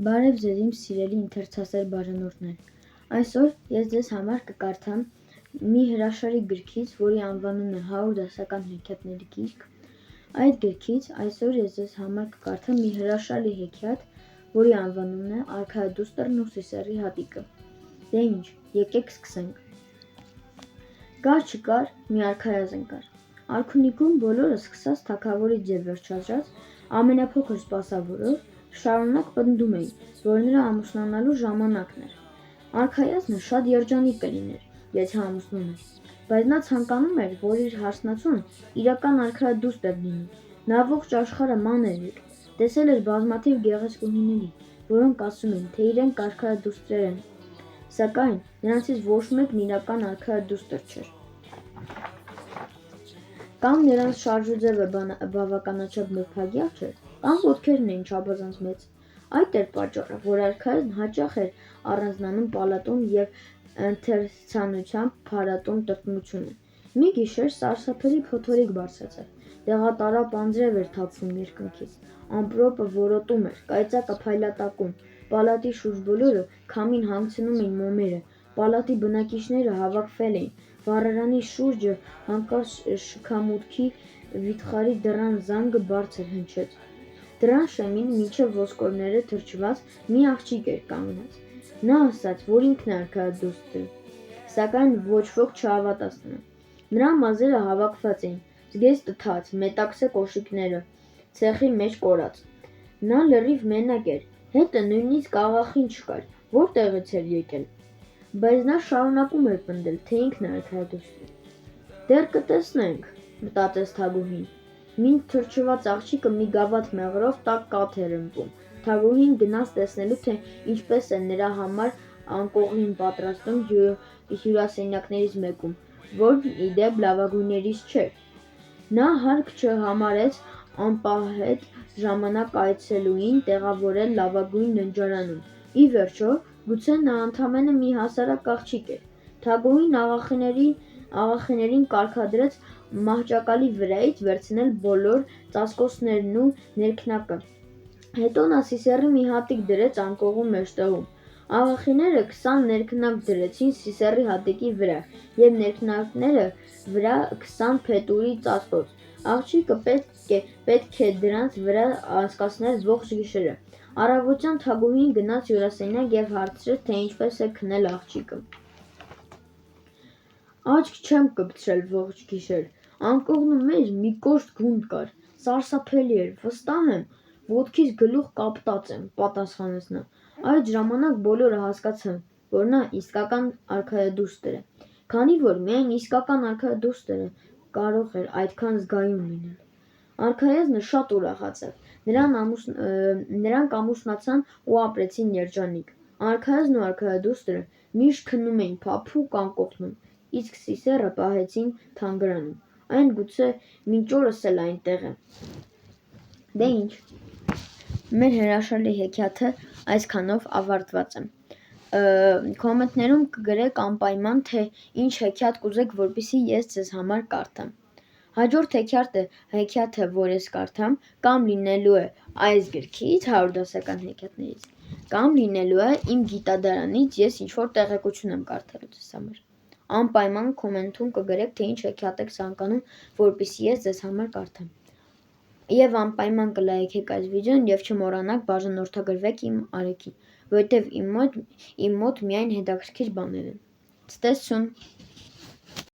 Բարև ձեզ իմ սիրելի ընթերցասեր բարանորդներ, այսօր ես ձեզ համար կկարդամ մի հրաշալի գրքից, որի անվանումն է 100 դասական հեքիաթների գիրք։ Այդ գրքից այսօր ես ձեզ համար կկարդամ մի հրաշալի հեքիաթ, որի անվանումն է Արքայադուստրն ու Սիսեռի հատիկը։ Դե ինչ, եկեք սկսենք։ Կար չկար մի արքայազն կար։ Արքունիքում բոլորը սկսած թագավորից եւ վերջացրած ամենափոքր սպասավորով շարունակ պնդում էին, որ նրա ամուսնանալու ժամանակն էր։ Արքայազնը շատ երջանիկ կլիներ, եթե ամուսնանար, բայց նա ցանկանում էր, որ իր հարսնացուն իրական արքայադուստր լինի։ Նա ողջ աշխարհը մանր էր, տեսել էր բազմաթիվ գեղեցկուհիների, որոնք ասում են, թե իրենք արքայադուստրեր են, սակայն նրանցից ոչ մեկն իրական արքայադուստր չէր։ Կամ նրանց շարժուձևը բավականաչափ նրբագեղ չէր, կամ ոտքերն էին չափազանց մեծ։ Այդ էր պատճառը, որ արքայազն հաճախ էր առանձնանում պալատում եւ ընթերցանությամբ փարատում տրտմությունը։ Մի գիշեր սարսափելի փոթորիկ բարձրացավ, դեղատարապ անձրև էր թափվում երկնքից, ամպրոպը որոտում էր, կայծակը փայլատակում, պալատի շուրջ բոլորը քամին հանգցնում էին մոմերը, պալատի բնակիչները հավաքվել էին, վառարանի շուրջը հանկարծ շքամուտքի վիթխարի դռան զանգը բարձր հնչեց։ Դռան շեմին մինչև ոսկորները թրջված մի աղջիկ էր կանգնած։ Նա ասաց, որ ինքն է արքայադուստրը, սակայն ոչ ոք չհավատաց նրան։ Նրա մազերը հավաքված էին, զգեստ թաց, մետաքսե կոշիկները, ցեխի մեջ կորած։ Նա լրիվ մենակ էր, հետը նույնիսկ աղախին չկար, որտեղից էր եկել։ Բայց նա շարունակում էր պնդել, թե ինքն է արքայադուստրը։ Դեռ կտեսնենք, մտածեց Թագուհին։ Մինչ թրջված աղջիկը մի գավաթ մեղրով տաք կաթ էր ըմպում։ Թագուհին գնաց տեսնելու, թե ինչպես է նրա համար անկողին պատրաստում հյուրասենյակներից մեկում, որն ի դեպ լավագույններից չէր։ Նա հարկ չհամարեց անպահետ ժամանակ այցելուին տեղավորել լավագույն ննջարանում։ Ի վերջո, գուցե նա ընդամենը մի հասարակ աղջիկ էր։ Թագուհին աղախիներին կարգադրեց մահճակալի վրայից վերցնել բոլոր ծածկոցներն ու ներքնակը։ Հետո նա Սիսեռի մի հատիկ դրեց անկողու մեջտեղում։ Աղախիները 20 ներքնակ դրեցին Սիսեռի հատիկի վրա և ներքնակները վրա 20 փետուրի ծածկոց։ Աղջիկը պետք է դրանց վրա անցկացներ ողջ գիշերը։ Առավոտյան Թագուհին գնաց հյուրասենյակ և հարցրեց, թե ինչպես է քնել աղջիկը։ Աչք չեմ կպցրել ողջ գիշեր, անկողնու մեջ մի կոշտ գունդ կար, սարսափելի էր, վստահ եմ, ոտքից գլուխ կապտած եմ, պատասխանեց նա։ Այդ ժամանակ բոլորը հասկացան, որ նա իսկական արքայադուստր է, քանի որ միայն իսկական արքայադուստրը կարող էր այդքան զգայուն լինել։ Արքայազնը շատ ուրախացավ, նրանք ամուսնացան ու ապրեցին երջանիկ։ Արքայազնն ու արքայադուստրը միշտ քնում էին փափուկ անկողնում, իսկ Սիսեռը պահեցին թանգարանում, այն գուցե մինչ օրս էլ այնտեղ է։ Դե ինչ, մեր հրաշալի հեքիաթը այսքանով ավարտված է։ Կոմենտներում կգրեք անպայման, թե ինչ հեքիաթ կուզեք, որպեսզի ես ձեզ համար կարդամ։ Հաջորդ հեքիաթը, որ ես կարդամ, կամ լինելու է այս գրքից 100 դասական հեքիաթներից, կամ լինելու է իմ գիտադարանից, ես ինչ-որ տեղեկություն եմ կարդալու ձեզ համար։ Անպայման կոմենտում կգրեք, թե ինչ հեքիաթ եք ցանկանում, որպեսզի ես ձեզ համար կարդամ։ Եվ անպայման կլայքեք այս վիդեոն և չմոռանաք բաժանորդագրվեք իմ արեքին, որովհետև իմ մոտ միայն հետաքրքիր բաներ են։ Ցտեսություն։